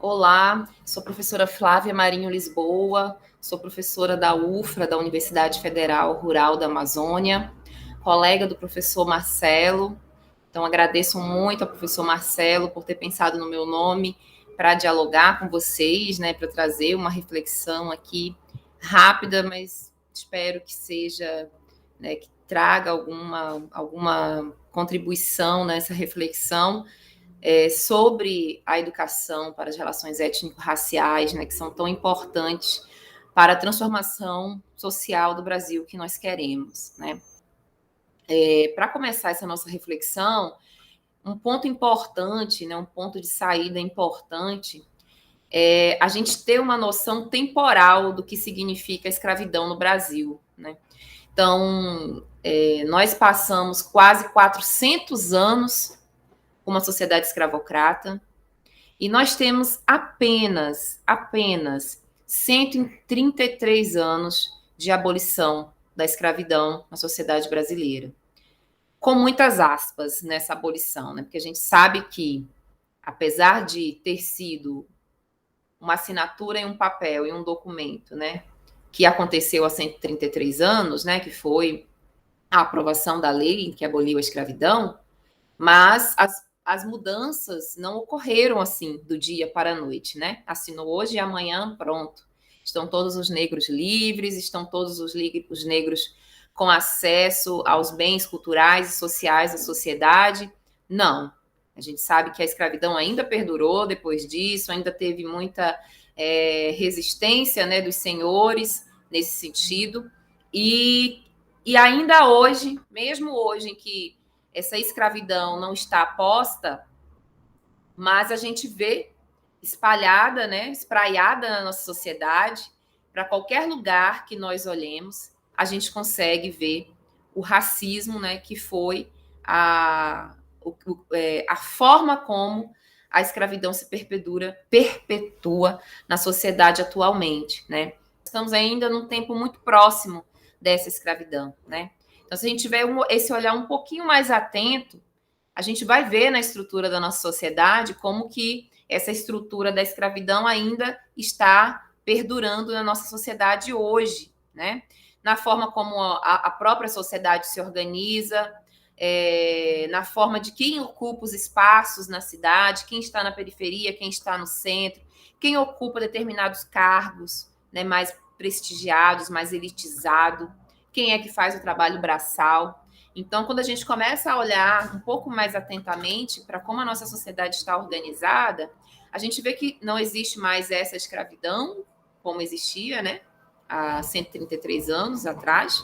Olá, sou a professora Flávia Marinho Lisboa, sou professora da UFRA, da Universidade Federal Rural da Amazônia, colega do professor Marcelo. Então, agradeço muito ao professor Marcelo por ter pensado no meu nome para dialogar com vocês, né, para trazer uma reflexão aqui rápida, mas espero que seja, né, que traga alguma contribuição nessa reflexão sobre a educação para as relações étnico-raciais, né, que são tão importantes para a transformação social do Brasil que nós queremos, né? Para começar essa nossa reflexão, um ponto importante, né, um ponto de saída importante, é a gente ter uma noção temporal do que significa a escravidão no Brasil, né? Então, nós passamos quase 400 anos com uma sociedade escravocrata, e nós temos apenas 133 anos de abolição da escravidão na sociedade brasileira. Com muitas aspas nessa abolição, né? Porque a gente sabe que, apesar de ter sido uma assinatura em um papel, em um documento, né? Que aconteceu há 133 anos, né? Que foi a aprovação da lei que aboliu a escravidão, mas as mudanças não ocorreram assim do dia para a noite, né? Assinou hoje e amanhã, pronto. Estão todos os negros livres, estão todos os negros com acesso aos bens culturais e sociais da sociedade. Não. A gente sabe que a escravidão ainda perdurou depois disso, ainda teve muita resistência, né, dos senhores nesse sentido. E ainda hoje, mesmo hoje em que essa escravidão não está posta, mas a gente vê espalhada, né, espraiada na nossa sociedade, para qualquer lugar que nós olhemos, a gente consegue ver o racismo, né, que foi a forma como a escravidão se perpetua na sociedade atualmente, né? Estamos ainda num tempo muito próximo dessa escravidão, né? Então, se a gente tiver esse olhar um pouquinho mais atento, a gente vai ver na estrutura da nossa sociedade como que essa estrutura da escravidão ainda está perdurando na nossa sociedade hoje, né? Na forma como a própria sociedade se organiza, na forma de quem ocupa os espaços na cidade, quem está na periferia, quem está no centro, quem ocupa determinados cargos, né, mais prestigiados, mais elitizados, quem é que faz o trabalho braçal. Então, quando a gente começa a olhar um pouco mais atentamente para como a nossa sociedade está organizada, a gente vê que não existe mais essa escravidão como existia, né, há 133 anos atrás,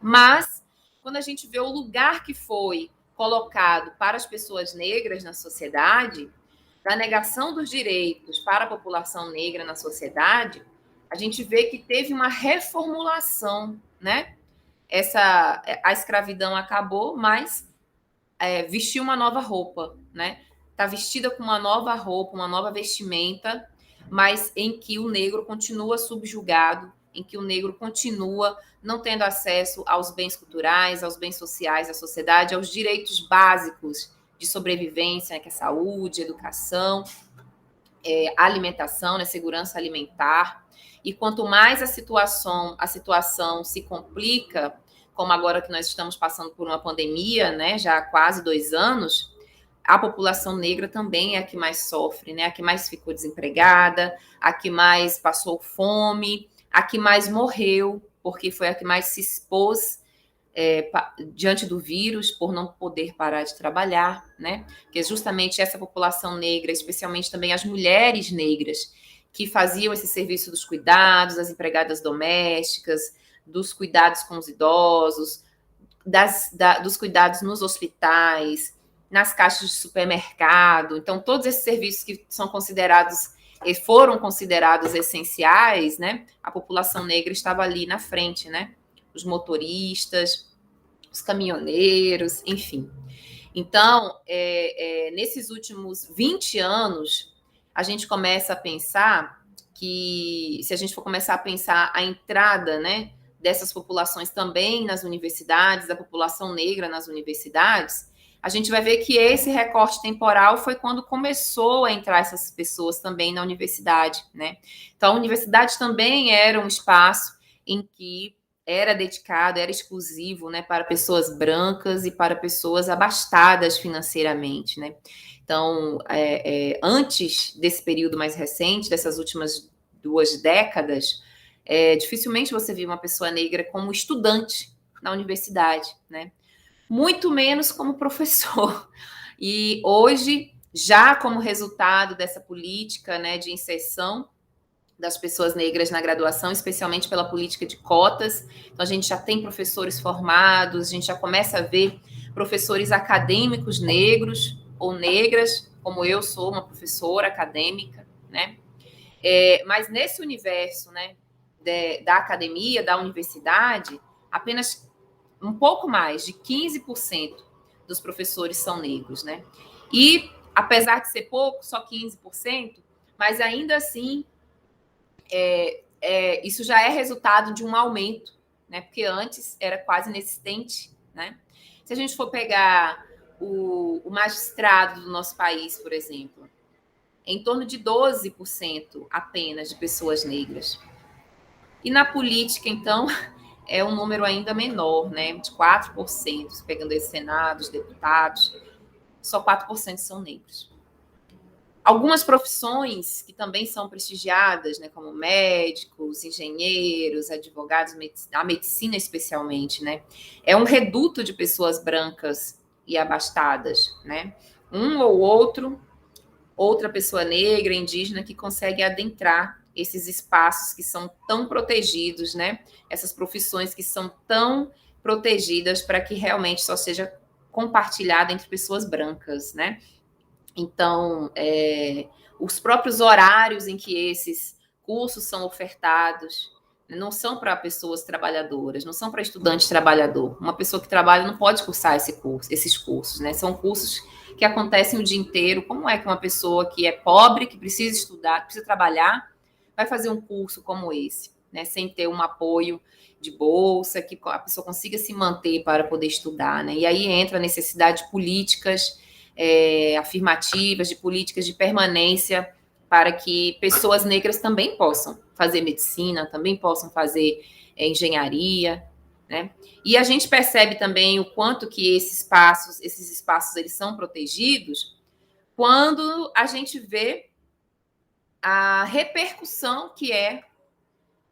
mas quando a gente vê o lugar que foi colocado para as pessoas negras na sociedade, da negação dos direitos para a população negra na sociedade, a gente vê que teve uma reformulação, né? A escravidão acabou, mas vestiu uma nova roupa, né? Está vestida com uma nova roupa, uma nova vestimenta, mas em que o negro continua subjugado, em que o negro continua não tendo acesso aos bens culturais, aos bens sociais da sociedade, aos direitos básicos de sobrevivência, né, que é saúde, educação, alimentação, né, segurança alimentar. E quanto mais a situação se complica, como agora que nós estamos passando por uma pandemia, né, já há quase 2 anos, a população negra também é a que mais sofre, né, a que mais ficou desempregada, a que mais passou fome, a que mais morreu, porque foi a que mais se expôs diante do vírus, por não poder parar de trabalhar, né? Que é justamente essa população negra, especialmente também as mulheres negras, que faziam esse serviço dos cuidados, das empregadas domésticas, dos cuidados com os idosos, dos cuidados nos hospitais, nas caixas de supermercado. Então, todos esses serviços que são considerados e foram considerados essenciais, né? A população negra estava ali na frente, né? Os motoristas, os caminhoneiros, enfim. Então, nesses últimos 20 anos, a gente começa a pensar que, se a gente for começar a pensar a entrada, né, dessas populações também nas universidades, da população negra nas universidades, a gente vai ver que esse recorte temporal foi quando começou a entrar essas pessoas também na universidade, né? Então, a universidade também era um espaço em que era dedicado, era exclusivo, né, para pessoas brancas e para pessoas abastadas financeiramente, né? Então, antes desse período mais recente, dessas últimas 2 décadas, dificilmente você via uma pessoa negra como estudante na universidade, né? Muito menos como professor. E hoje, já como resultado dessa política, né, de inserção das pessoas negras na graduação, especialmente pela política de cotas. Então, a gente já tem professores formados, a gente já começa a ver professores acadêmicos negros ou negras, como eu sou uma professora acadêmica, né? Mas nesse universo, né, da academia, da universidade, apenas um pouco mais de 15% dos professores são negros, né? E, apesar de ser pouco, só 15%, mas ainda assim isso já é resultado de um aumento, né? Porque antes era quase inexistente, né? Se a gente for pegar o magistrado do nosso país, por exemplo, em torno de 12% apenas de pessoas negras. E na política, então, é um número ainda menor, né? De 4%, pegando esse Senado, os deputados, só 4% são negros. Algumas profissões que também são prestigiadas, né, como médicos, engenheiros, advogados, a medicina especialmente, né, é um reduto de pessoas brancas e abastadas, né? Um ou outra pessoa negra, indígena, que consegue adentrar esses espaços que são tão protegidos, né? Essas profissões que são tão protegidas para que realmente só seja compartilhada entre pessoas brancas, né? Então, os próprios horários em que esses cursos são ofertados não são para pessoas trabalhadoras, não são para estudante trabalhador. Uma pessoa que trabalha não pode cursar esses cursos, né? São cursos que acontecem o dia inteiro. Como é que uma pessoa que é pobre, que precisa estudar, que precisa trabalhar, vai fazer um curso como esse, né? Sem ter um apoio de bolsa, que a pessoa consiga se manter para poder estudar, né? E aí entra a necessidade de políticas afirmativas, de políticas de permanência, para que pessoas negras também possam fazer medicina, também possam fazer engenharia, né? E a gente percebe também o quanto que esses espaços eles são protegidos quando a gente vê a repercussão que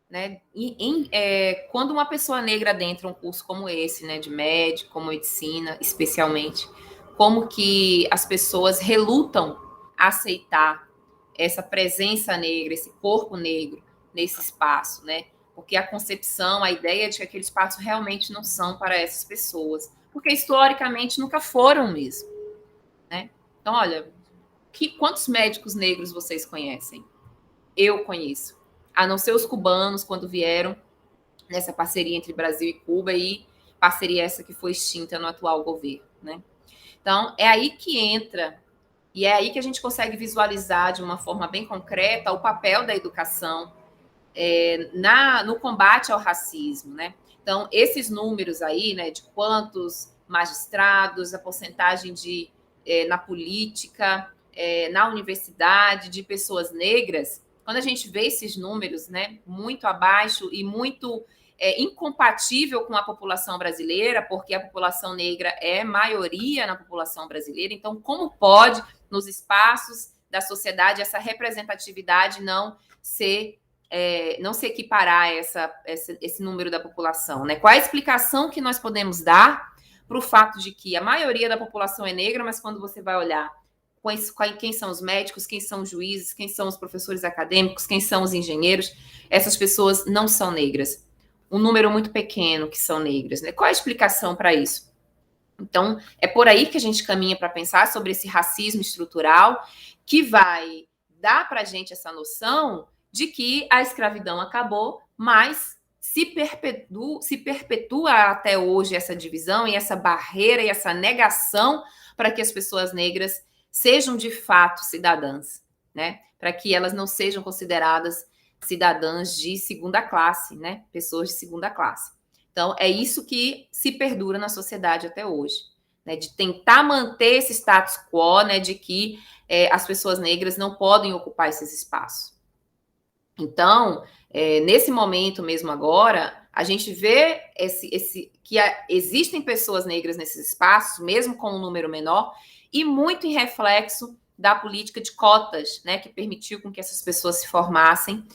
né, quando uma pessoa negra adentra um curso como esse, né, de médico, como medicina, especialmente, como que as pessoas relutam a aceitar essa presença negra, esse corpo negro nesse espaço, né? Porque a concepção, a ideia de que aquele espaço realmente não são para essas pessoas, porque historicamente nunca foram mesmo, né? Então, olha, quantos médicos negros vocês conhecem? Eu conheço. A não ser os cubanos, quando vieram nessa parceria entre Brasil e Cuba, e parceria essa que foi extinta no atual governo, né? Então, é aí que entra, e é aí que a gente consegue visualizar de uma forma bem concreta o papel da educação no combate ao racismo, né? Então, esses números aí, né, de quantos magistrados, a porcentagem na política, na universidade, de pessoas negras, quando a gente vê esses números, né, muito abaixo e muito incompatível com a população brasileira, porque a população negra é maioria na população brasileira, então como pode, nos espaços da sociedade, essa representatividade não se equiparar a esse número da população, né? Qual a explicação que nós podemos dar para o fato de que a maioria da população é negra, mas quando você vai olhar quem são os médicos, quem são os juízes, quem são os professores acadêmicos, quem são os engenheiros, essas pessoas não são negras. Um número muito pequeno que são negras, né? Qual a explicação para isso? Então, é por aí que a gente caminha para pensar sobre esse racismo estrutural que vai dar para a gente essa noção de que a escravidão acabou, mas se perpetua até hoje essa divisão e essa barreira e essa negação para que as pessoas negras sejam de fato cidadãs, né? Para que elas não sejam consideradas cidadãs de segunda classe, né? Pessoas de segunda classe. Então, é isso que se perdura na sociedade até hoje. né, de tentar manter esse status quo, né, de que as pessoas negras não podem ocupar esses espaços. Então, nesse momento mesmo agora, a gente vê que existem pessoas negras nesses espaços, mesmo com um número menor, e muito em reflexo da política de cotas, né, que permitiu com que essas pessoas se formassem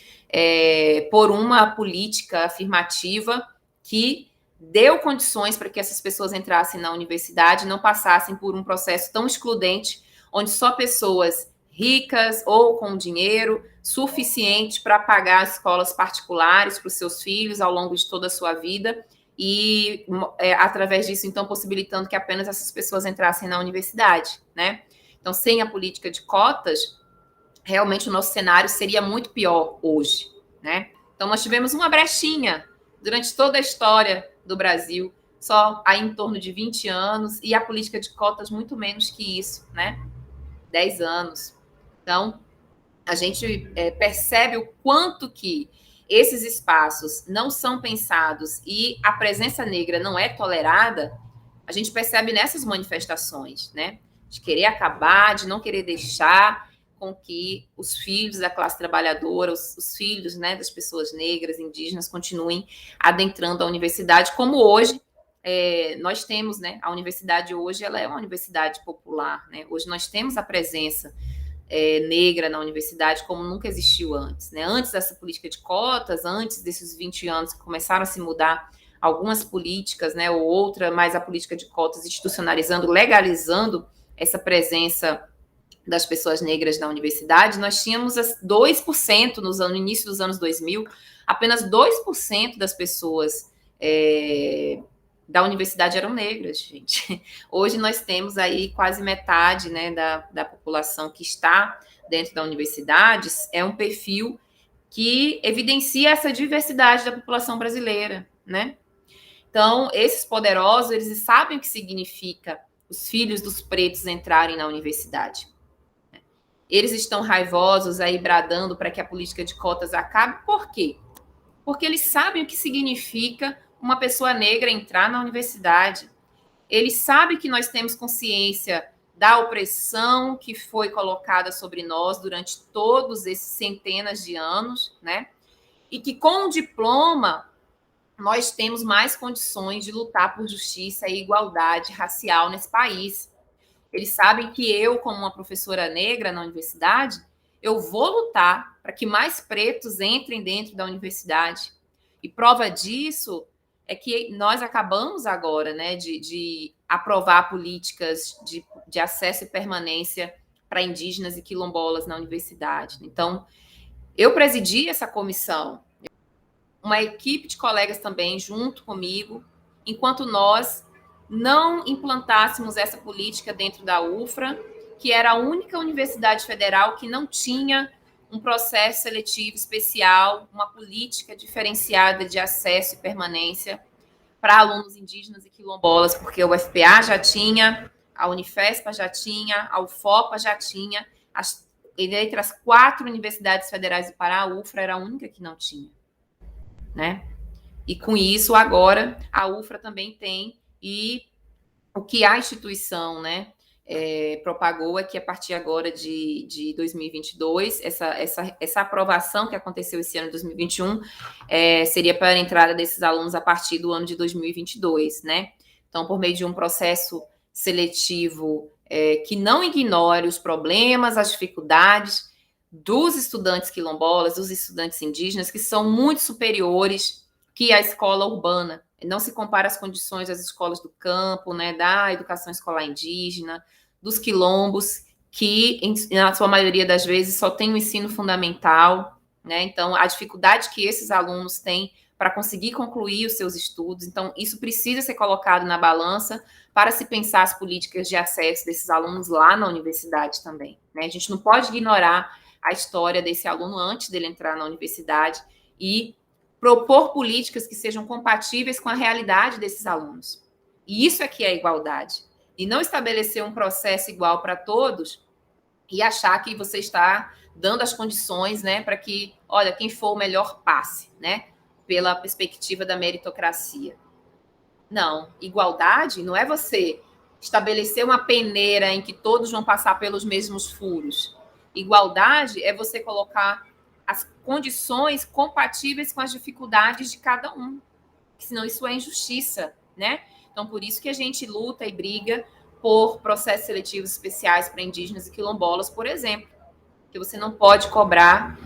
por uma política afirmativa que deu condições para que essas pessoas entrassem na universidade e não passassem por um processo tão excludente, onde só pessoas ricas ou com dinheiro suficiente para pagar escolas particulares para os seus filhos ao longo de toda a sua vida e, através disso, então, possibilitando que apenas essas pessoas entrassem na universidade, né? Então, sem a política de cotas, realmente o nosso cenário seria muito pior hoje, né? Então, nós tivemos uma brechinha durante toda a história do Brasil, só aí em torno de 20 anos, e a política de cotas muito menos que isso, né? 10 anos. Então, a gente percebe o quanto que esses espaços não são pensados e a presença negra não é tolerada, a gente percebe nessas manifestações, né? De querer acabar, de não querer deixar com que os filhos da classe trabalhadora, os filhos, né, das pessoas negras, indígenas, continuem adentrando a universidade, como hoje nós temos, né? A universidade hoje ela é uma universidade popular, né? Hoje nós temos a presença negra na universidade como nunca existiu antes, né? Antes dessa política de cotas, antes desses 20 anos que começaram a se mudar algumas políticas, né, ou outra, mas a política de cotas institucionalizando, legalizando essa presença das pessoas negras na universidade, nós tínhamos 2% no início dos anos 2000, apenas 2% das pessoas da universidade eram negras, gente. Hoje nós temos aí quase metade, né, da população que está dentro da universidade, é um perfil que evidencia essa diversidade da população brasileira, né? Então, esses poderosos, eles sabem o que significa os filhos dos pretos entrarem na universidade. Eles estão raivosos aí, bradando para que a política de cotas acabe. Por quê? Porque eles sabem o que significa uma pessoa negra entrar na universidade. Eles sabem que nós temos consciência da opressão que foi colocada sobre nós durante todos esses centenas de anos, né? E que com o diploma nós temos mais condições de lutar por justiça e igualdade racial nesse país. Eles sabem que eu, como uma professora negra na universidade, eu vou lutar para que mais pretos entrem dentro da universidade. E prova disso é que nós acabamos agora, né, de aprovar políticas de acesso e permanência para indígenas e quilombolas na universidade. Então, eu presidi essa comissão, uma equipe de colegas também junto comigo, enquanto nós não implantássemos essa política dentro da UFRA, que era a única universidade federal que não tinha um processo seletivo especial, uma política diferenciada de acesso e permanência para alunos indígenas e quilombolas, porque o UFPA já tinha, a Unifespa já tinha, a UFOPA já tinha, entre as 4 universidades federais do Pará, a UFRA era a única que não tinha, né? E com isso, agora, a UFRA também tem, e o que a instituição, né, propagou é que a partir agora de 2022, essa aprovação que aconteceu esse ano de 2021 seria para a entrada desses alunos a partir do ano de 2022, né? Então, por meio de um processo seletivo que não ignore os problemas, as dificuldades dos estudantes quilombolas, dos estudantes indígenas, que são muito superiores que a escola urbana. Não se compara as condições das escolas do campo, né, da educação escolar indígena, dos quilombos, que, na sua maioria das vezes, só tem o ensino fundamental, né? Então, a dificuldade que esses alunos têm para conseguir concluir os seus estudos. Então, isso precisa ser colocado na balança para se pensar as políticas de acesso desses alunos lá na universidade também, né? A gente não pode ignorar a história desse aluno antes dele entrar na universidade e propor políticas que sejam compatíveis com a realidade desses alunos. E isso é que é igualdade. E não estabelecer um processo igual para todos e achar que você está dando as condições, né, para que, olha, quem for o melhor passe, né, pela perspectiva da meritocracia. Não, igualdade não é você estabelecer uma peneira em que todos vão passar pelos mesmos furos. Igualdade é você colocar as condições compatíveis com as dificuldades de cada um, senão isso é injustiça, né? Então, por isso que a gente luta e briga por processos seletivos especiais para indígenas e quilombolas, por exemplo, que você não pode cobrar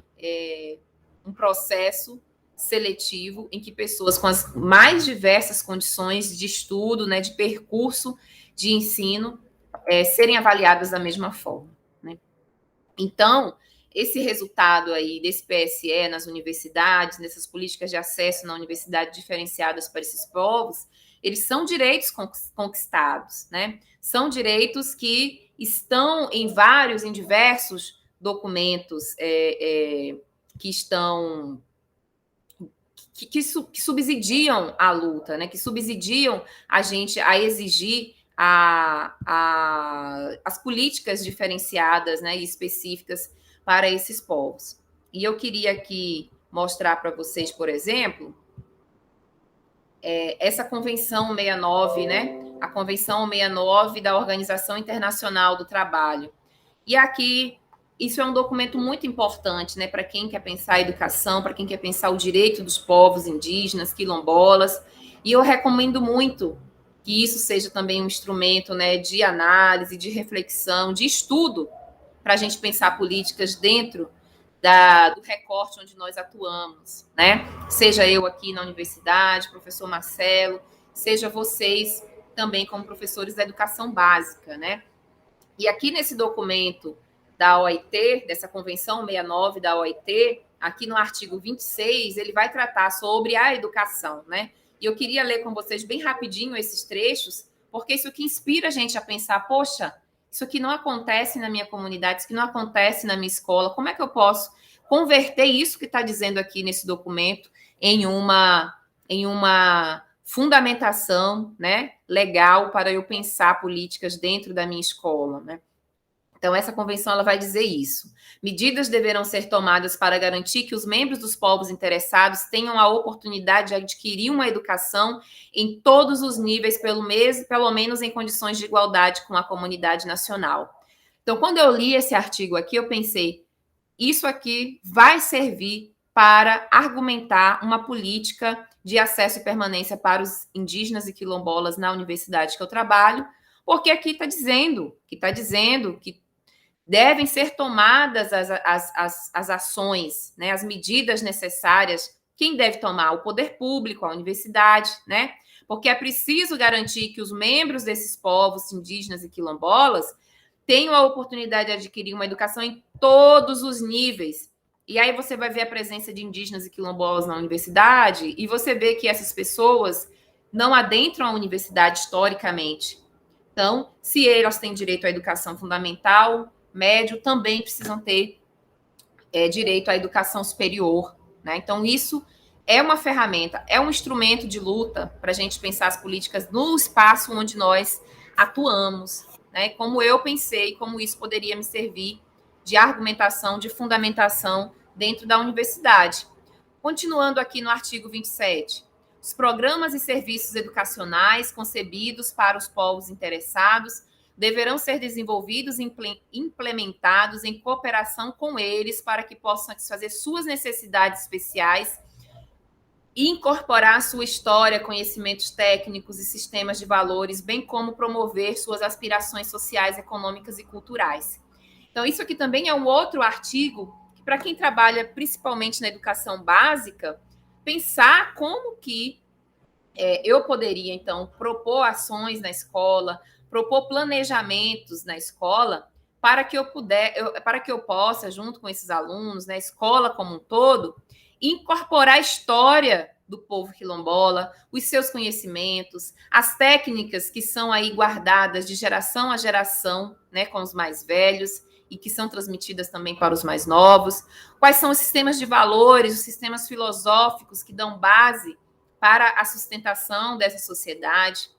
um processo seletivo em que pessoas com as mais diversas condições de estudo, né, de percurso de ensino, serem avaliadas da mesma forma, né? Então, esse resultado aí desse PSE nas universidades, nessas políticas de acesso na universidade diferenciadas para esses povos, eles são direitos conquistados, né? São direitos que estão em diversos documentos que estão que subsidiam a luta, né? Que subsidiam a gente a exigir as políticas diferenciadas, né, e específicas para esses povos. E eu queria aqui mostrar para vocês, por exemplo, essa Convenção 69, né? A Convenção 69 da Organização Internacional do Trabalho. E aqui, isso é um documento muito importante, né, para quem quer pensar a educação, para quem quer pensar o direito dos povos indígenas, quilombolas. E eu recomendo muito que isso seja também um instrumento, né, de análise, de reflexão, de estudo, para a gente pensar políticas dentro do recorte onde nós atuamos, né? Seja eu aqui na universidade, professor Marcelo, seja vocês também como professores da educação básica, né? E aqui nesse documento da OIT, dessa Convenção 69 da OIT, aqui no artigo 26, ele vai tratar sobre a educação, né? E eu queria ler com vocês bem rapidinho esses trechos, porque isso que inspira a gente a pensar, poxa, isso aqui não acontece na minha comunidade, isso aqui não acontece na minha escola, como é que eu posso converter isso que está dizendo aqui nesse documento em uma fundamentação, né, legal para eu pensar políticas dentro da minha escola, né? Então, essa convenção ela vai dizer isso. Medidas deverão ser tomadas para garantir que os membros dos povos interessados tenham a oportunidade de adquirir uma educação em todos os níveis, pelo menos em condições de igualdade com a comunidade nacional. Então, quando eu li esse artigo aqui, eu pensei, isso aqui vai servir para argumentar uma política de acesso e permanência para os indígenas e quilombolas na universidade que eu trabalho, porque aqui está dizendo que devem ser tomadas as ações, né, as medidas necessárias. Quem deve tomar? O poder público, a universidade, né? Porque é preciso garantir que os membros desses povos indígenas e quilombolas tenham a oportunidade de adquirir uma educação em todos os níveis. E aí você vai ver a presença de indígenas e quilombolas na universidade e você vê que essas pessoas não adentram a universidade historicamente. Então, se elas têm direito à educação fundamental, médio, também precisam ter direito à educação superior, né? Então, isso é uma ferramenta, é um instrumento de luta para a gente pensar as políticas no espaço onde nós atuamos, né? Como eu pensei, como isso poderia me servir de argumentação, de fundamentação dentro da universidade. Continuando aqui no artigo 27, os programas e serviços educacionais concebidos para os povos interessados deverão ser desenvolvidos e implementados em cooperação com eles para que possam satisfazer suas necessidades especiais e incorporar sua história, conhecimentos técnicos e sistemas de valores, bem como promover suas aspirações sociais, econômicas e culturais. Então, isso aqui também é um outro artigo que, para quem trabalha principalmente na educação básica, pensar como que eu poderia, então, propor ações na escola, propor planejamentos na escola para que eu possa, junto com esses alunos, na escola como um todo, incorporar a história do povo quilombola, os seus conhecimentos, as técnicas que são aí guardadas de geração a geração, né, com os mais velhos e que são transmitidas também para os mais novos, quais são os sistemas de valores, os sistemas filosóficos que dão base para a sustentação dessa sociedade.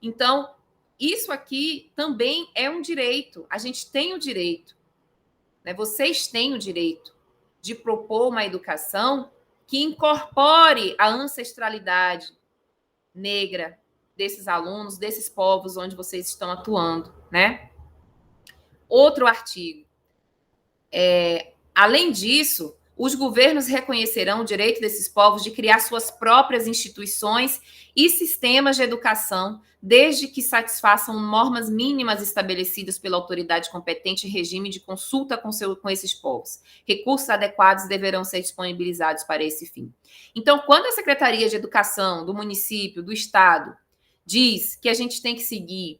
Então, isso aqui também é um direito. A gente tem o direito, né? Vocês têm o direito de propor uma educação que incorpore a ancestralidade negra, desses alunos, desses povos onde vocês estão atuando, né? Outro artigo. Além disso, os governos reconhecerão o direito desses povos de criar suas próprias instituições e sistemas de educação, desde que satisfaçam normas mínimas estabelecidas pela autoridade competente em regime de consulta com esses povos. Recursos adequados deverão ser disponibilizados para esse fim. Então, quando a Secretaria de Educação do município, do estado, diz que a gente tem que seguir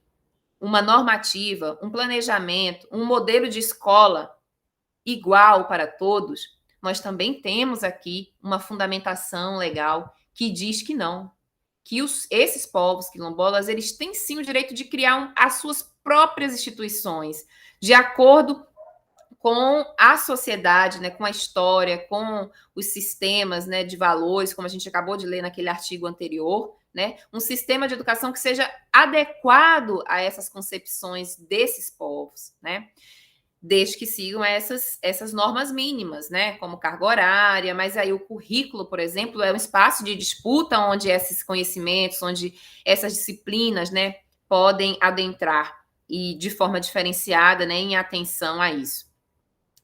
uma normativa, um planejamento, um modelo de escola igual para todos, nós também temos aqui uma fundamentação legal que diz que não, que esses povos quilombolas, eles têm sim o direito de criar as suas próprias instituições, de acordo com a sociedade, né, com a história, com os sistemas, né, de valores, como a gente acabou de ler naquele artigo anterior, né, um sistema de educação que seja adequado a essas concepções desses povos, né, desde que sigam essas normas mínimas, né, como carga horária, mas aí o currículo, por exemplo, é um espaço de disputa onde esses conhecimentos, onde essas disciplinas, né, podem adentrar e de forma diferenciada, né, em atenção a isso.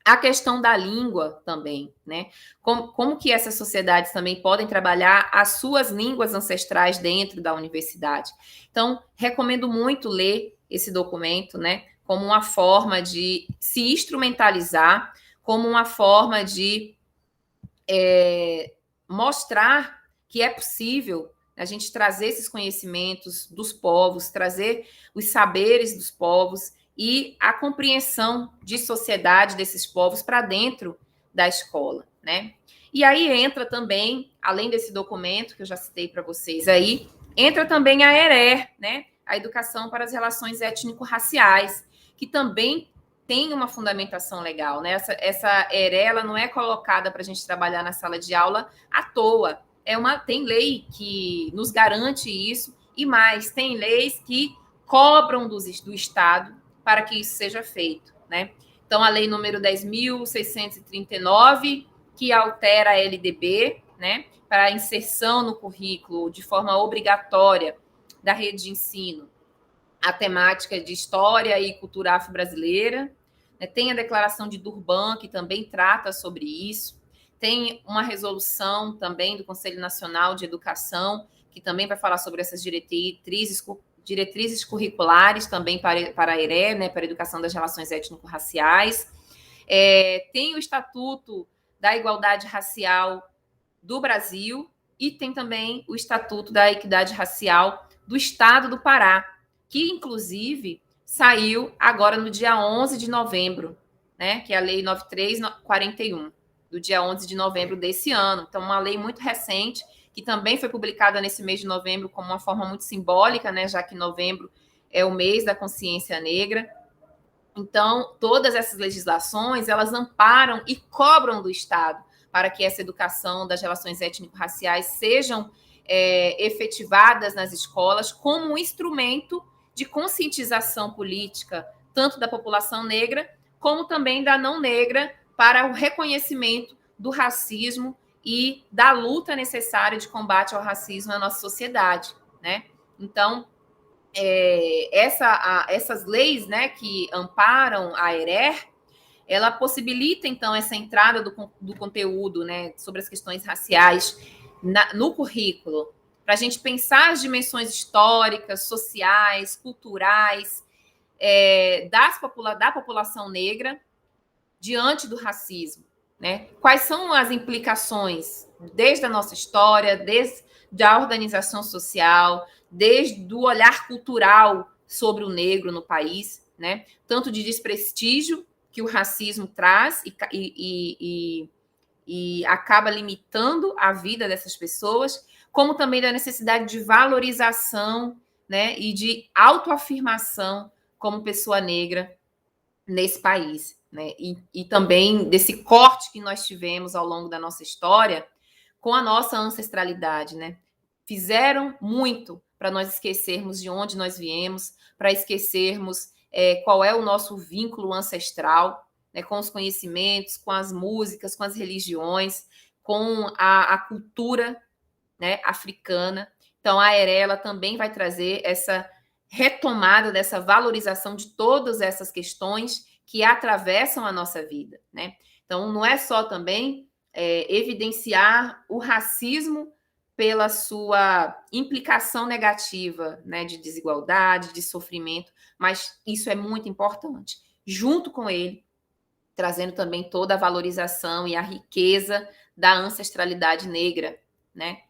A questão da língua também, né? Como que essas sociedades também podem trabalhar as suas línguas ancestrais dentro da universidade. Então, recomendo muito ler esse documento, né? Como uma forma de se instrumentalizar, como uma forma de mostrar que é possível a gente trazer esses conhecimentos dos povos, trazer os saberes dos povos e a compreensão de sociedade desses povos para dentro da escola, né? E aí entra também, além desse documento que eu já citei para vocês aí, entra também a ERE, né? A Educação para as Relações Étnico-Raciais, que também tem uma fundamentação legal, né? Essa ERE, ela não é colocada para a gente trabalhar na sala de aula à toa. Tem lei que nos garante isso, e mais, tem leis que cobram do Estado para que isso seja feito, né? Então, a lei número 10.639, que altera a LDB, né, para a inserção no currículo de forma obrigatória da rede de ensino, a temática de história e cultura afro-brasileira. Tem a declaração de Durban, que também trata sobre isso. Tem uma resolução também do Conselho Nacional de Educação, que também vai falar sobre essas diretrizes curriculares também para a ERE, né, para a Educação das Relações Étnico-Raciais. Tem o Estatuto da Igualdade Racial do Brasil e tem também o Estatuto da Equidade Racial do Estado do Pará, que, inclusive, saiu agora no dia 11 de novembro, né, que é a Lei 9341, do dia 11 de novembro desse ano. Então, uma lei muito recente, que também foi publicada nesse mês de novembro como uma forma muito simbólica, né, já que novembro é o mês da consciência negra. Então, todas essas legislações, elas amparam e cobram do Estado para que essa educação das relações étnico-raciais sejam efetivadas nas escolas como um instrumento de conscientização política, tanto da população negra, como também da não negra, para o reconhecimento do racismo e da luta necessária de combate ao racismo na nossa sociedade, né? Então, essas leis, né, que amparam a ERER, ela possibilita, então, essa entrada do conteúdo, né, sobre as questões raciais no currículo, para a gente pensar as dimensões históricas, sociais, culturais da população negra diante do racismo, né? Quais são as implicações desde a nossa história, desde a organização social, desde o olhar cultural sobre o negro no país, né? Tanto de desprestígio que o racismo traz e acaba limitando a vida dessas pessoas, como também da necessidade de valorização, né, e de autoafirmação como pessoa negra nesse país, né? E também desse corte que nós tivemos ao longo da nossa história com a nossa ancestralidade, né? Fizeram muito para nós esquecermos de onde nós viemos, para esquecermos qual é o nosso vínculo ancestral, né, com os conhecimentos, com as músicas, com as religiões, com a cultura, né, africana. Então, a AERE, ela também vai trazer essa retomada dessa valorização de todas essas questões que atravessam a nossa vida, né? Então, não é só também evidenciar o racismo pela sua implicação negativa, né, de desigualdade, de sofrimento, mas isso é muito importante. Junto com ele, trazendo também toda a valorização e a riqueza da ancestralidade negra, né?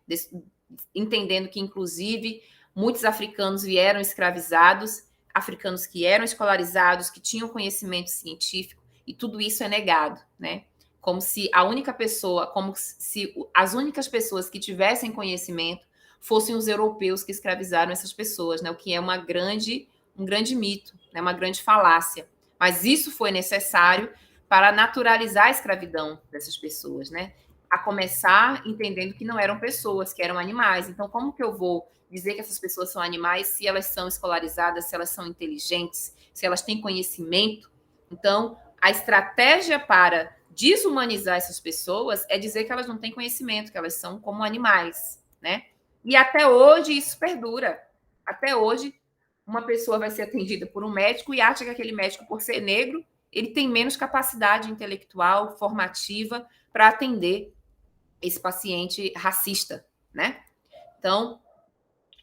Entendendo que, inclusive, muitos africanos vieram escravizados, africanos que eram escolarizados, que tinham conhecimento científico, e tudo isso é negado, né? Como se a única pessoa, como se as únicas pessoas que tivessem conhecimento fossem os europeus que escravizaram essas pessoas, né? O que é um grande mito, né? Uma grande falácia. Mas isso foi necessário para naturalizar a escravidão dessas pessoas, né? A começar entendendo que não eram pessoas, que eram animais. Então, como que eu vou dizer que essas pessoas são animais se elas são escolarizadas, se elas são inteligentes, se elas têm conhecimento? Então, a estratégia para desumanizar essas pessoas é dizer que elas não têm conhecimento, que elas são como animais, né? E até hoje isso perdura. Até hoje, uma pessoa vai ser atendida por um médico e acha que aquele médico, por ser negro, ele tem menos capacidade intelectual, formativa, para atender esse paciente racista, né? Então,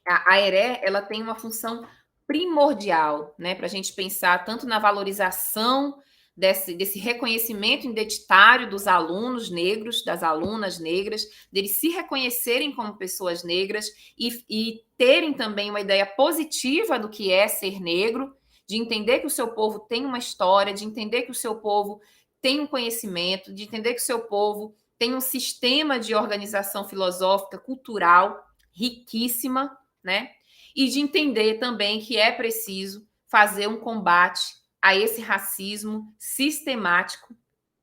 a AERE, ela tem uma função primordial, né, para a gente pensar tanto na valorização desse reconhecimento identitário dos alunos negros, das alunas negras, deles se reconhecerem como pessoas negras e terem também uma ideia positiva do que é ser negro, de entender que o seu povo tem uma história, de entender que o seu povo tem um conhecimento, de entender que o seu povo tem um sistema de organização filosófica, cultural riquíssima, né? E de entender também que é preciso fazer um combate a esse racismo sistemático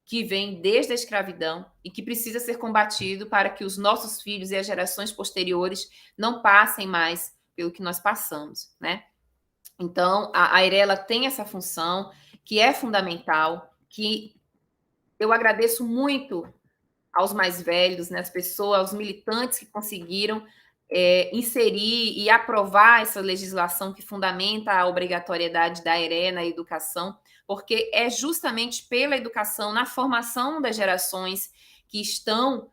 que vem desde a escravidão e que precisa ser combatido para que os nossos filhos e as gerações posteriores não passem mais pelo que nós passamos, né? Então, a AERE, ela tem essa função que é fundamental, que eu agradeço muito aos mais velhos, né, as pessoas, aos militantes que conseguiram inserir e aprovar essa legislação que fundamenta a obrigatoriedade da AERE na educação, porque é justamente pela educação, na formação das gerações que estão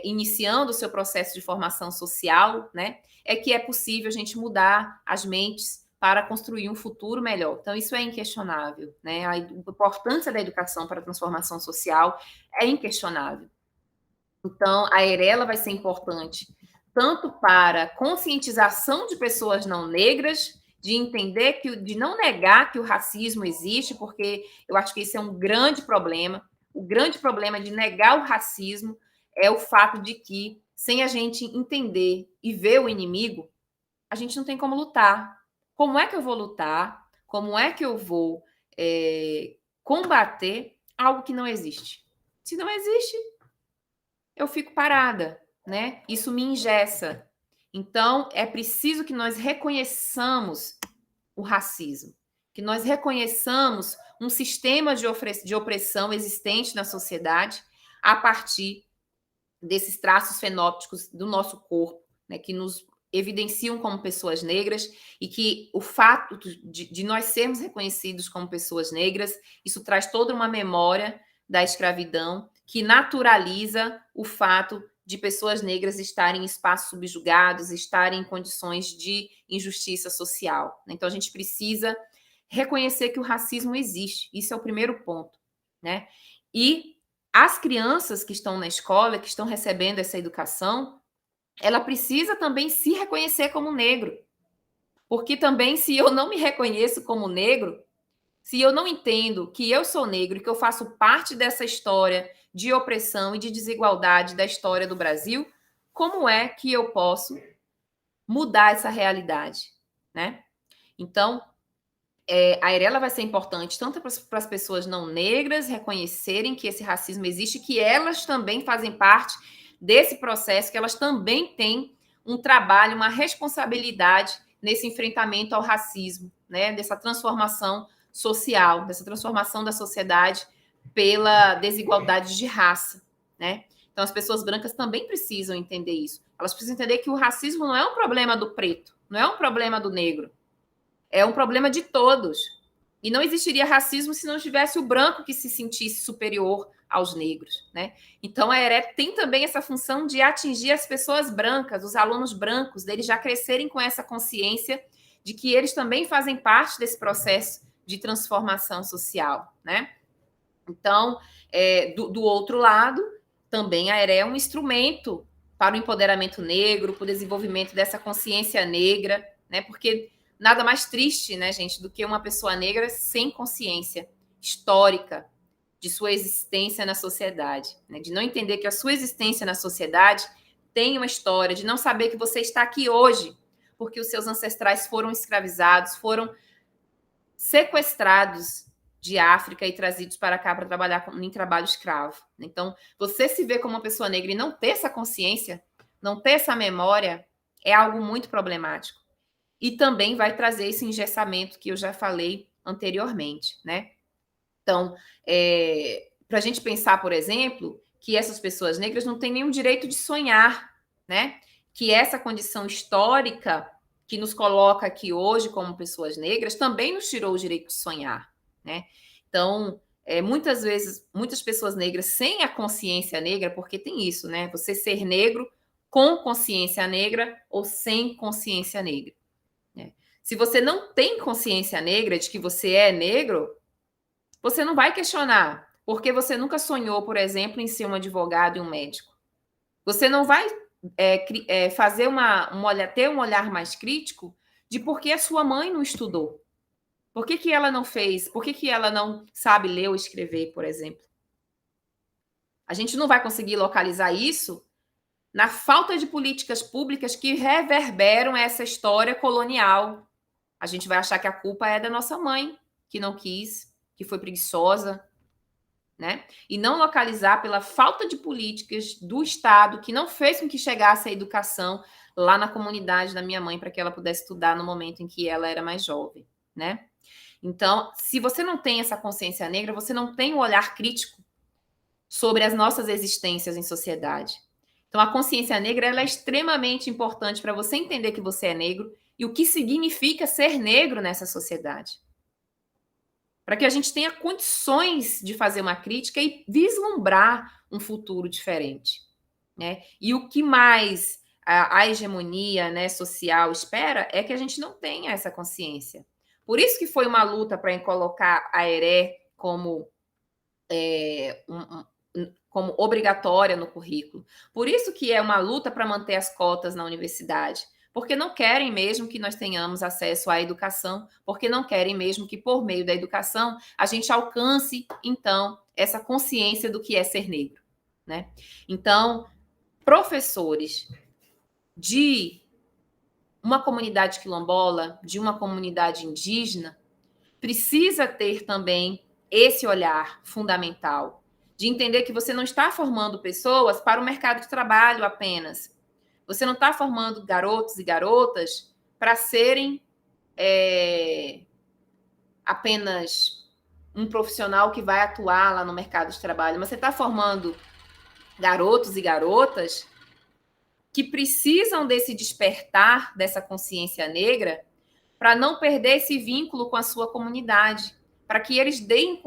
iniciando o seu processo de formação social, né, é que é possível a gente mudar as mentes para construir um futuro melhor. Então, isso é inquestionável, né? A importância da educação para a transformação social é inquestionável. Então, a AERE vai ser importante tanto para conscientização de pessoas não negras, de entender de não negar que o racismo existe, porque eu acho que esse é um grande problema. O grande problema de negar o racismo é o fato de que, sem a gente entender e ver o inimigo, a gente não tem como lutar. Como é que eu vou lutar? Como é que eu vou combater algo que não existe? Se não existe, eu fico parada, né? Isso me engessa. Então, é preciso que nós reconheçamos o racismo, que nós reconheçamos um sistema de opressão existente na sociedade a partir desses traços fenótipos do nosso corpo, né, que nos evidenciam como pessoas negras e que o fato de nós sermos reconhecidos como pessoas negras, isso traz toda uma memória da escravidão que naturaliza o fato de pessoas negras estarem em espaços subjugados, estarem em condições de injustiça social. Então, a gente precisa reconhecer que o racismo existe. Isso é o primeiro ponto, né? E as crianças que estão na escola, que estão recebendo essa educação, ela precisa também se reconhecer como negro. Porque também, se eu não me reconheço como negro, se eu não entendo que eu sou negro e que eu faço parte dessa história de opressão e de desigualdade da história do Brasil, como é que eu posso mudar essa realidade, né? Então, a AERE vai ser importante tanto para as pessoas não negras reconhecerem que esse racismo existe, que elas também fazem parte desse processo, que elas também têm um trabalho, uma responsabilidade nesse enfrentamento ao racismo, né? Dessa transformação social, dessa transformação da sociedade pela desigualdade de raça, né? Então, as pessoas brancas também precisam entender isso. Elas precisam entender que o racismo não é um problema do preto, não é um problema do negro, é um problema de todos. E não existiria racismo se não tivesse o branco que se sentisse superior aos negros, né? Então a ERE tem também essa função de atingir as pessoas brancas, os alunos brancos, deles já crescerem com essa consciência de que eles também fazem parte desse processo de transformação social, né? Então, do outro lado, também a ERE é um instrumento para o empoderamento negro, para o desenvolvimento dessa consciência negra, né? Porque nada mais triste, né, gente, do que uma pessoa negra sem consciência histórica de sua existência na sociedade, né? De não entender que a sua existência na sociedade tem uma história, de não saber que você está aqui hoje porque os seus ancestrais foram escravizados, foram sequestrados de África e trazidos para cá para trabalhar em trabalho escravo. Então, você se ver como uma pessoa negra e não ter essa consciência, não ter essa memória, é algo muito problemático. E também vai trazer esse engessamento que eu já falei anteriormente, né? Então, para a gente pensar, por exemplo, que essas pessoas negras não têm nenhum direito de sonhar, né? Que essa condição histórica que nos coloca aqui hoje como pessoas negras também nos tirou o direito de sonhar, né? Então, muitas vezes, muitas pessoas negras sem a consciência negra, porque tem isso, né? Você ser negro com consciência negra ou sem consciência negra. Né? Se você não tem consciência negra de que você é negro, você não vai questionar, porque você nunca sonhou, por exemplo, em ser um advogado e um médico. Você não vai fazer ter um olhar mais crítico de por que a sua mãe não estudou. Por que ela não fez? Por que ela não sabe ler ou escrever, por exemplo? A gente não vai conseguir localizar isso na falta de políticas públicas que reverberam essa história colonial. A gente vai achar que a culpa é da nossa mãe, que não quis, que foi preguiçosa, né? E não localizar pela falta de políticas do Estado que não fez com que chegasse a educação lá na comunidade da minha mãe para que ela pudesse estudar no momento em que ela era mais jovem, né? Então, se você não tem essa consciência negra, você não tem um olhar crítico sobre as nossas existências em sociedade. Então, a consciência negra ela é extremamente importante para você entender que você é negro e o que significa ser negro nessa sociedade. Para que a gente tenha condições de fazer uma crítica e vislumbrar um futuro diferente, né? E o que mais a hegemonia, né, social espera é que a gente não tenha essa consciência. Por isso que foi uma luta para colocar a ERE como como obrigatória no currículo. Por isso que é uma luta para manter as cotas na universidade. Porque não querem mesmo que nós tenhamos acesso à educação, porque não querem mesmo que, por meio da educação, a gente alcance, então, essa consciência do que é ser negro, né? Então, professores de uma comunidade quilombola, de uma comunidade indígena, precisa ter também esse olhar fundamental de entender que você não está formando pessoas para o mercado de trabalho apenas. Você não está formando garotos e garotas para serem apenas um profissional que vai atuar lá no mercado de trabalho, mas você está formando garotos e garotas que precisam desse despertar, dessa consciência negra, para não perder esse vínculo com a sua comunidade, para que eles deem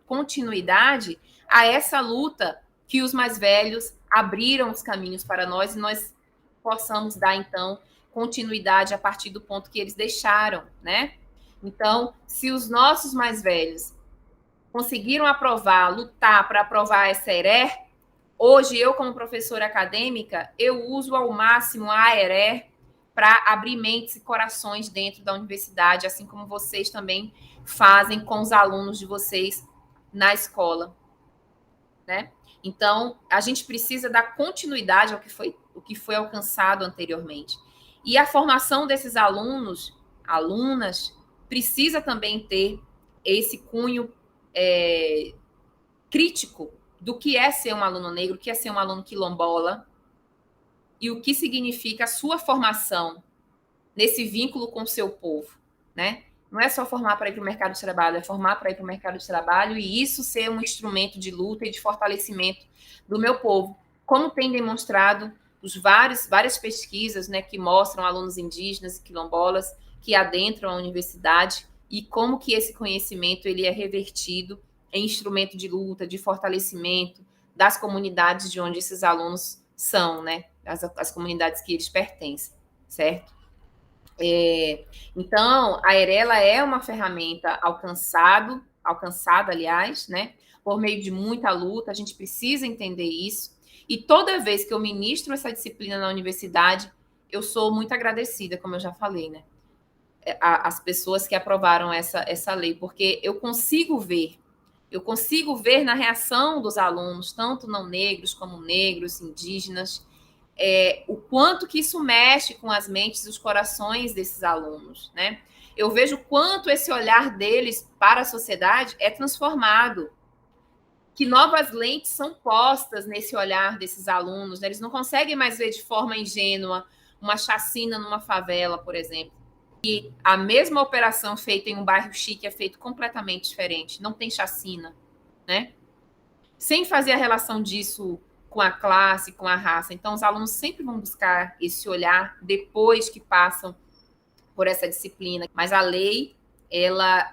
continuidade a essa luta que os mais velhos abriram os caminhos para nós e nós possamos dar, então, continuidade a partir do ponto que eles deixaram, né? Então, se os nossos mais velhos conseguiram aprovar, lutar para aprovar essa ERE, hoje eu, como professora acadêmica, eu uso ao máximo a ERE para abrir mentes e corações dentro da universidade, assim como vocês também fazem com os alunos de vocês na escola, né? Então, a gente precisa dar continuidade ao que foi alcançado anteriormente. E a formação desses alunos, alunas, precisa também ter esse cunho crítico do que é ser um aluno negro, o que é ser um aluno quilombola e o que significa a sua formação nesse vínculo com o seu povo, né? Não é só formar para ir para o mercado de trabalho, é formar para ir para o mercado de trabalho e isso ser um instrumento de luta e de fortalecimento do meu povo, como tem demonstrado várias pesquisas, né, que mostram alunos indígenas e quilombolas que adentram a universidade e como que esse conhecimento ele é revertido em instrumento de luta, de fortalecimento das comunidades de onde esses alunos são, né, as comunidades que eles pertencem, certo? Então, a ERE é uma ferramenta alcançada, aliás, né, por meio de muita luta, a gente precisa entender isso. E toda vez que eu ministro essa disciplina na universidade, eu sou muito agradecida, como eu já falei, né, as pessoas que aprovaram essa lei, porque eu consigo ver na reação dos alunos, tanto não negros como negros, indígenas, o quanto que isso mexe com as mentes e os corações desses alunos, né? Eu vejo quanto esse olhar deles para a sociedade é transformado, que novas lentes são postas nesse olhar desses alunos, né? Eles não conseguem mais ver de forma ingênua uma chacina numa favela, por exemplo. E a mesma operação feita em um bairro chique é feita completamente diferente, não tem chacina, né? Sem fazer a relação disso com a classe, com a raça. Então, os alunos sempre vão buscar esse olhar depois que passam por essa disciplina. Mas a lei, ela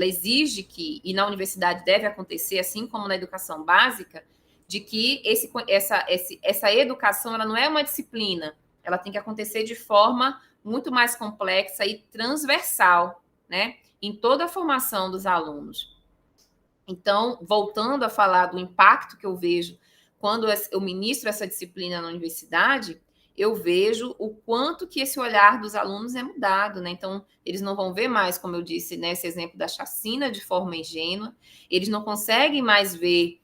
exige que, e na universidade deve acontecer, assim como na educação básica, de que essa educação ela não é uma disciplina, ela tem que acontecer de forma muito mais complexa e transversal, né, em toda a formação dos alunos. Então, voltando a falar do impacto que eu vejo quando eu ministro essa disciplina na universidade, eu vejo o quanto que esse olhar dos alunos é mudado, né? Então, eles não vão ver mais, como eu disse, né, esse exemplo da chacina de forma ingênua, eles não conseguem mais ver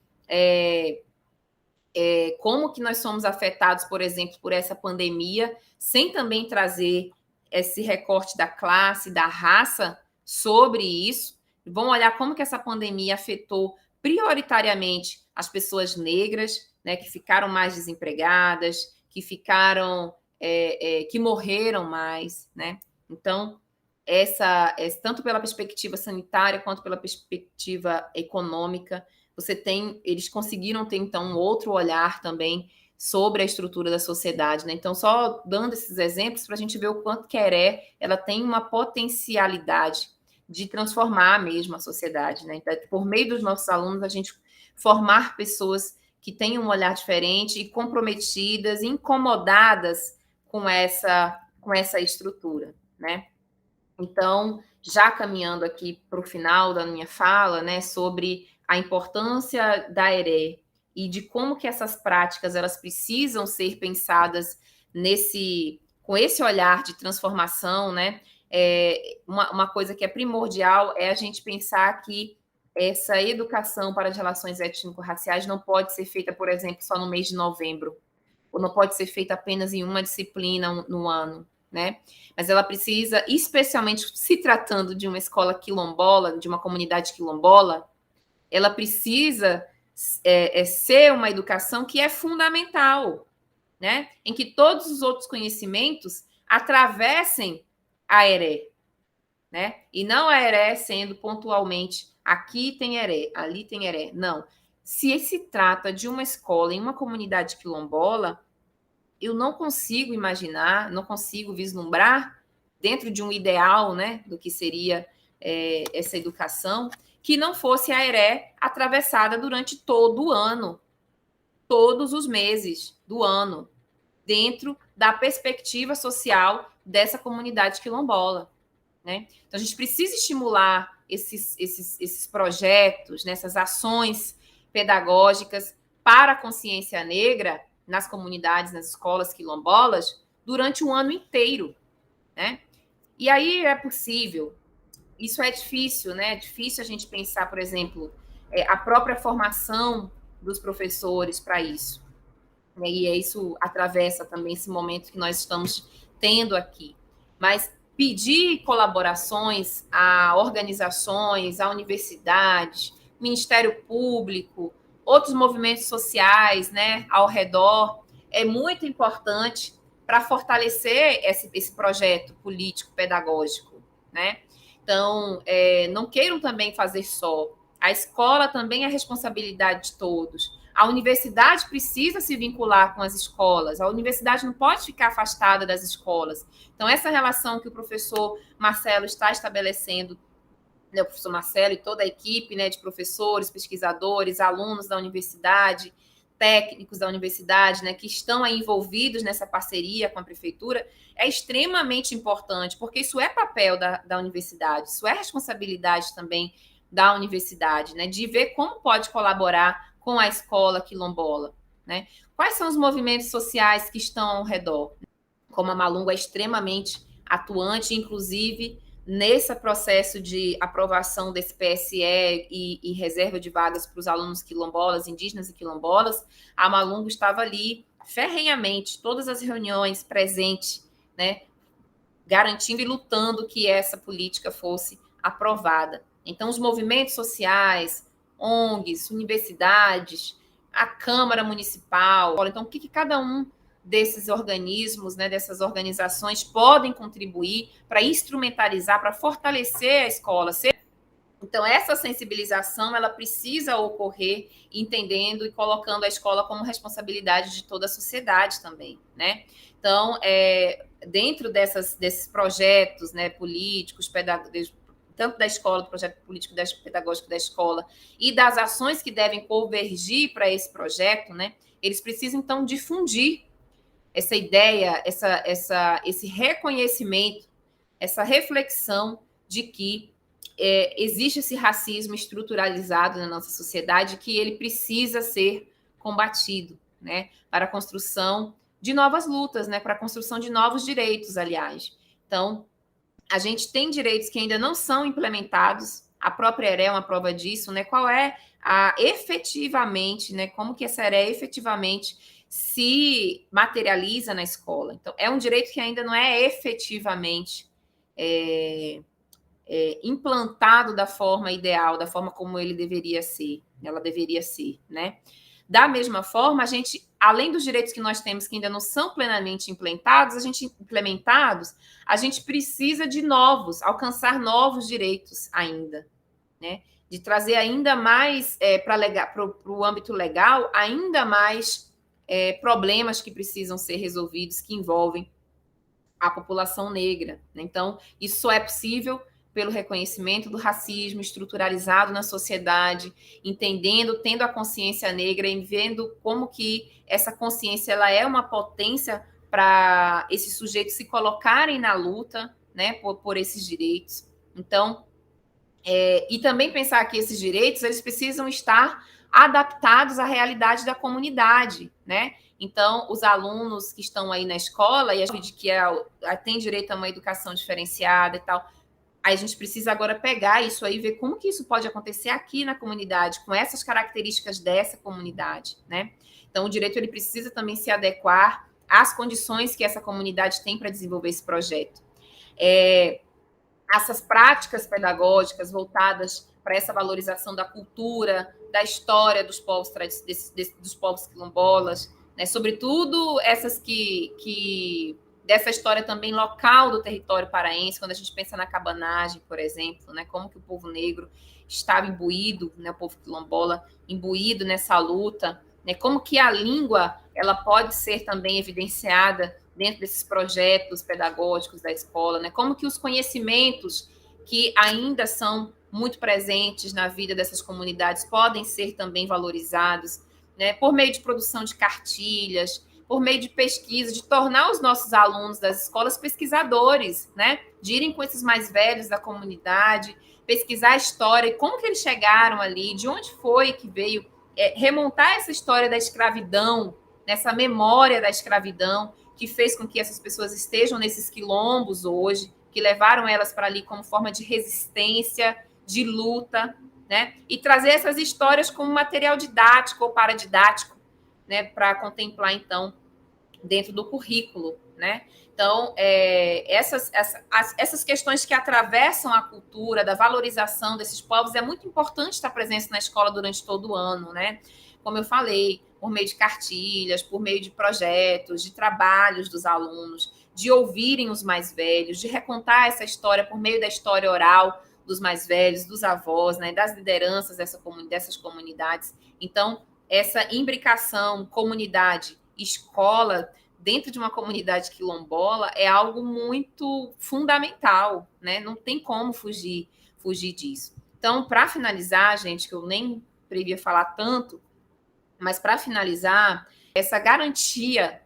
como que nós somos afetados, por exemplo, por essa pandemia, sem também trazer esse recorte da classe, da raça sobre isso. Vão olhar como que essa pandemia afetou prioritariamente as pessoas negras, né, que ficaram mais desempregadas, que ficaram, que morreram mais, né? Então, tanto pela perspectiva sanitária quanto pela perspectiva econômica, eles conseguiram ter, então, um outro olhar também sobre a estrutura da sociedade, né? Então, só dando esses exemplos para a gente ver o quanto que a ERE, ela tem uma potencialidade de transformar mesmo a sociedade, né? Então, por meio dos nossos alunos, a gente formar pessoas que tenham um olhar diferente e comprometidas, incomodadas com essa estrutura, né? Então, já caminhando aqui para o final da minha fala, né, sobre a importância da ERE e de como que essas práticas elas precisam ser pensadas com esse olhar de transformação, né? Uma coisa que é primordial é a gente pensar que essa educação para as relações étnico-raciais não pode ser feita, por exemplo, só no mês de novembro, ou não pode ser feita apenas em uma disciplina no ano, né? Mas ela precisa, especialmente se tratando de uma escola quilombola, de uma comunidade quilombola, ela precisa ser uma educação que é fundamental, né? Em que todos os outros conhecimentos atravessem a ERE, né? E não a ERE sendo pontualmente aqui tem ERE, ali tem ERE. Não. Se trata de uma escola em uma comunidade quilombola, eu não consigo imaginar, não consigo vislumbrar dentro de um ideal, né, do que seria essa educação, que não fosse a ERE atravessada durante todo o ano, todos os meses do ano, dentro da perspectiva social dessa comunidade quilombola, né? Então, a gente precisa estimular esses projetos, nessas ações pedagógicas para a consciência negra nas comunidades, nas escolas quilombolas, durante um ano inteiro, né? E aí é possível. Isso é difícil, né? É difícil a gente pensar, por exemplo, a própria formação dos professores para isso. E isso atravessa também esse momento que nós estamos tendo aqui. Mas pedir colaborações a organizações, a universidades, Ministério Público, outros movimentos sociais, né, ao redor, é muito importante para fortalecer esse projeto político pedagógico, né? Então, não queiram também fazer só. A escola também é responsabilidade de todos. A universidade precisa se vincular com as escolas. A universidade não pode ficar afastada das escolas. Então, essa relação que o professor Marcelo está estabelecendo, né, o professor Marcelo e toda a equipe, né, de professores, pesquisadores, alunos da universidade, técnicos da universidade, né, que estão aí envolvidos nessa parceria com a prefeitura, é extremamente importante, porque isso é papel da universidade, isso é responsabilidade também da universidade, né, de ver como pode colaborar com a escola quilombola, né? Quais são os movimentos sociais que estão ao redor? Como a Malunga é extremamente atuante, inclusive nesse processo de aprovação desse PSE e reserva de vagas para os alunos quilombolas, indígenas e quilombolas, a Malunga estava ali ferrenhamente, todas as reuniões presente, né, garantindo e lutando que essa política fosse aprovada. Então, os movimentos sociais, ONGs, universidades, a Câmara Municipal, então, o que cada um desses organismos, né, dessas organizações podem contribuir para instrumentalizar, para fortalecer a escola. Então, essa sensibilização, ela precisa ocorrer entendendo e colocando a escola como responsabilidade de toda a sociedade também, né? Então, dentro desses projetos, né, políticos, pedagógicos, tanto da escola, do projeto político pedagógico da escola, e das ações que devem convergir para esse projeto, né, eles precisam, então, difundir essa ideia, esse reconhecimento, essa reflexão de que existe esse racismo estruturalizado na nossa sociedade, que ele precisa ser combatido, né, para a construção de novas lutas, né, para a construção de novos direitos, aliás. Então, a gente tem direitos que ainda não são implementados, a própria ERE é uma prova disso, né, qual é efetivamente, né, como que essa ERE efetivamente se materializa na escola. Então, é um direito que ainda não é efetivamente implantado da forma ideal, da forma como ele deveria ser, ela deveria ser, né? Da mesma forma, a gente, além dos direitos que nós temos que ainda não são plenamente implementados, a gente precisa de novos, alcançar novos direitos ainda, né? De trazer ainda mais para o âmbito legal, ainda mais problemas que precisam ser resolvidos, que envolvem a população negra. Então, isso só é possível pelo reconhecimento do racismo estruturalizado na sociedade, entendendo, tendo a consciência negra e vendo como que essa consciência ela é uma potência para esses sujeitos se colocarem na luta, né, por esses direitos. Então, e também pensar que esses direitos eles precisam estar adaptados à realidade da comunidade, né? Então, os alunos que estão aí na escola, e a gente que tem direito a uma educação diferenciada e tal, aí a gente precisa agora pegar isso aí e ver como que isso pode acontecer aqui na comunidade, com essas características dessa comunidade, né? Então, o direito ele precisa também se adequar às condições que essa comunidade tem para desenvolver esse projeto. Essas práticas pedagógicas voltadas para essa valorização da cultura, da história dos povos dos povos quilombolas, né? Sobretudo essas dessa história também local do território paraense, quando a gente pensa na cabanagem, por exemplo, né? Como que o povo negro estava imbuído, né? O povo quilombola imbuído nessa luta, né? Como que a língua ela pode ser também evidenciada dentro desses projetos pedagógicos da escola, né? Como que os conhecimentos que ainda são muito presentes na vida dessas comunidades podem ser também valorizados, né? Por meio de produção de cartilhas, por meio de pesquisa, de tornar os nossos alunos das escolas pesquisadores, né? De irem com esses mais velhos da comunidade, pesquisar a história, como que eles chegaram ali, de onde foi que veio, remontar essa história da escravidão, nessa memória da escravidão, que fez com que essas pessoas estejam nesses quilombos hoje, que levaram elas para ali como forma de resistência, de luta, né? E trazer essas histórias como material didático ou paradidático, né? Para contemplar, então, dentro do currículo, né? Então, essas questões que atravessam a cultura, da valorização desses povos, é muito importante estar presente na escola durante todo o ano, né? Como eu falei, por meio de cartilhas, por meio de projetos, de trabalhos dos alunos, de ouvirem os mais velhos, de recontar essa história por meio da história oral, dos mais velhos, dos avós, né, das lideranças dessas comunidades. Então, essa imbricação, comunidade, escola, dentro de uma comunidade quilombola, é algo muito fundamental, né? Não tem como fugir disso. Então, para finalizar, gente, que eu nem previa falar tanto, mas para finalizar, essa garantia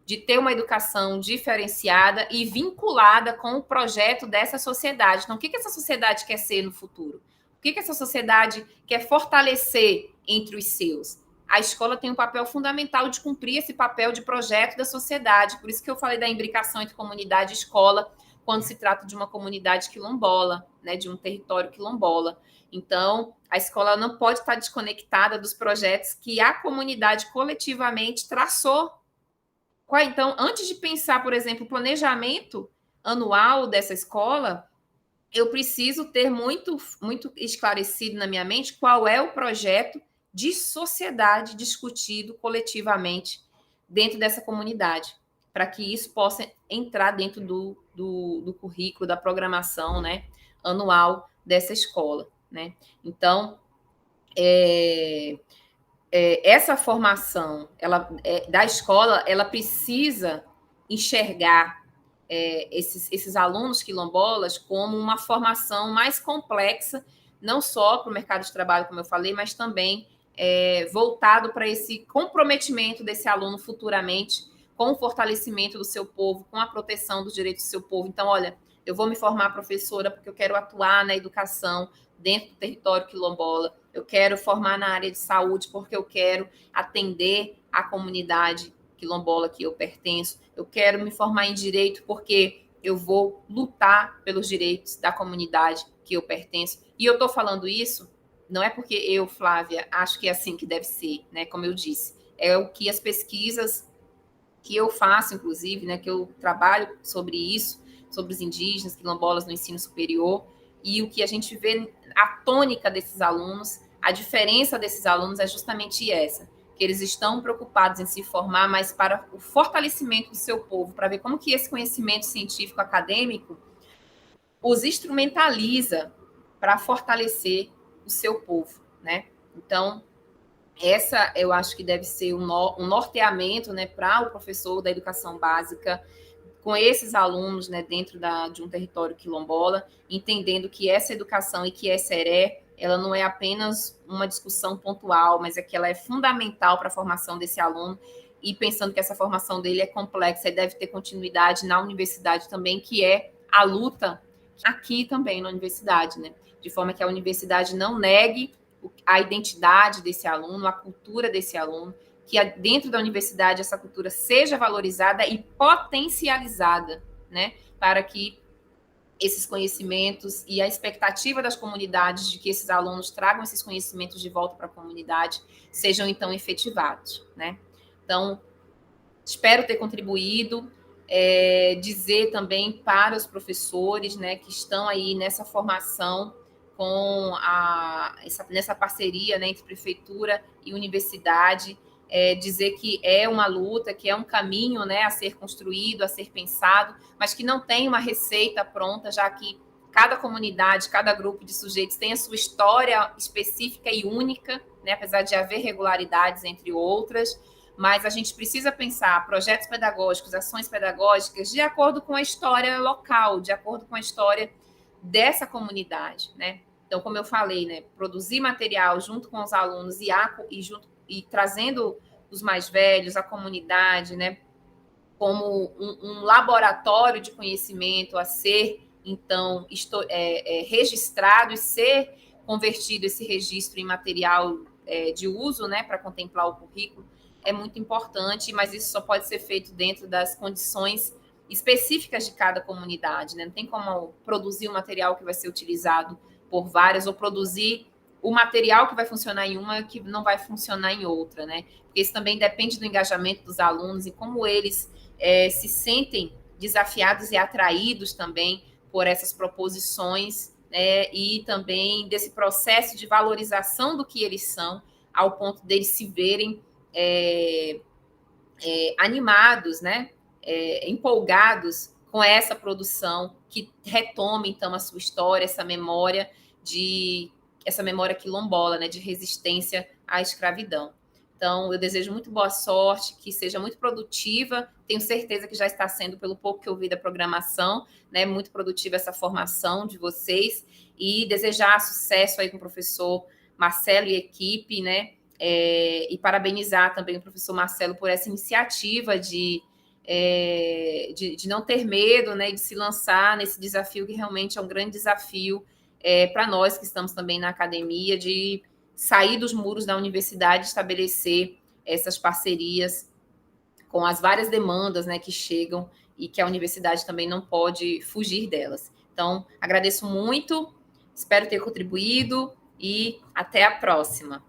de ter uma educação diferenciada e vinculada com o projeto dessa sociedade. Então, o que essa sociedade quer ser no futuro? O que essa sociedade quer fortalecer entre os seus? A escola tem um papel fundamental de cumprir esse papel de projeto da sociedade. Por isso que eu falei da imbricação entre comunidade e escola, quando se trata de uma comunidade quilombola, né, de um território quilombola. Então, a escola não pode estar desconectada dos projetos que a comunidade coletivamente traçou. Então, antes de pensar, por exemplo, o planejamento anual dessa escola, eu preciso ter muito esclarecido na minha mente qual é o projeto de sociedade discutido coletivamente dentro dessa comunidade, para que isso possa entrar dentro do currículo, da programação, né, anual dessa escola, né? Então, essa formação da escola, ela precisa enxergar esses alunos quilombolas como uma formação mais complexa, não só para o mercado de trabalho, como eu falei, mas também voltado para esse comprometimento desse aluno futuramente com o fortalecimento do seu povo, com a proteção dos direitos do seu povo. Então, olha, eu vou me formar professora porque eu quero atuar na educação dentro do território quilombola, eu quero formar na área de saúde porque eu quero atender a comunidade quilombola que eu pertenço, eu quero me formar em direito porque eu vou lutar pelos direitos da comunidade que eu pertenço. E eu estou falando isso, não é porque eu, Flávia, acho que é assim que deve ser, né? Como eu disse, é o que as pesquisas que eu faço, inclusive, né, que eu trabalho sobre isso, sobre os indígenas, quilombolas no ensino superior, e o que a gente vê, a tônica desses alunos, a diferença desses alunos é justamente essa, que eles estão preocupados em se formar, mas para o fortalecimento do seu povo, para ver como que esse conhecimento científico acadêmico os instrumentaliza para fortalecer o seu povo, né? Então, essa eu acho que deve ser um norteamento, né, para o professor da educação básica com esses alunos, né, dentro de um território quilombola, entendendo que essa educação e que essa ERE, ela não é apenas uma discussão pontual, mas é que ela é fundamental para a formação desse aluno e pensando que essa formação dele é complexa e deve ter continuidade na universidade também, que é a luta aqui também na universidade, né, de forma que a universidade não negue a identidade desse aluno, a cultura desse aluno, que dentro da universidade essa cultura seja valorizada e potencializada, né, para que esses conhecimentos e a expectativa das comunidades de que esses alunos tragam esses conhecimentos de volta para a comunidade sejam então efetivados, né? Então, espero ter contribuído, dizer também para os professores, né, que estão aí nessa formação com nessa parceria, né, entre prefeitura e universidade, dizer que é uma luta, que é um caminho, né, a ser construído, a ser pensado, mas que não tem uma receita pronta, já que cada comunidade, cada grupo de sujeitos tem a sua história específica e única, né, apesar de haver regularidades entre outras, mas a gente precisa pensar projetos pedagógicos, ações pedagógicas de acordo com a história local, de acordo com a história dessa comunidade, né? Então, como eu falei, né, produzir material junto com os alunos e trazendo os mais velhos, a comunidade, né, como um laboratório de conhecimento a ser, então, registrado e ser convertido esse registro em material de uso, né, para contemplar o currículo, é muito importante, mas isso só pode ser feito dentro das condições específicas de cada comunidade, né? Não tem como produzir um material que vai ser utilizado por várias, ou produzir o material que vai funcionar em uma que não vai funcionar em outra, né? Porque isso também depende do engajamento dos alunos e como eles se sentem desafiados e atraídos também por essas proposições, né? E também desse processo de valorização do que eles são, ao ponto deles se verem animados, né? Empolgados com essa produção que retome, então, a sua história, essa memória quilombola, né, de resistência à escravidão. Então, eu desejo muito boa sorte, que seja muito produtiva. Tenho certeza que já está sendo, pelo pouco que eu vi da programação, né, muito produtiva essa formação de vocês. E desejar sucesso aí com o professor Marcelo e equipe, né? E parabenizar também o professor Marcelo por essa iniciativa de não ter medo, né, de se lançar nesse desafio, que realmente é um grande desafio para nós que estamos também na academia, de sair dos muros da universidade, estabelecer essas parcerias com as várias demandas, né, que chegam e que a universidade também não pode fugir delas. Então, agradeço muito, espero ter contribuído e até a próxima.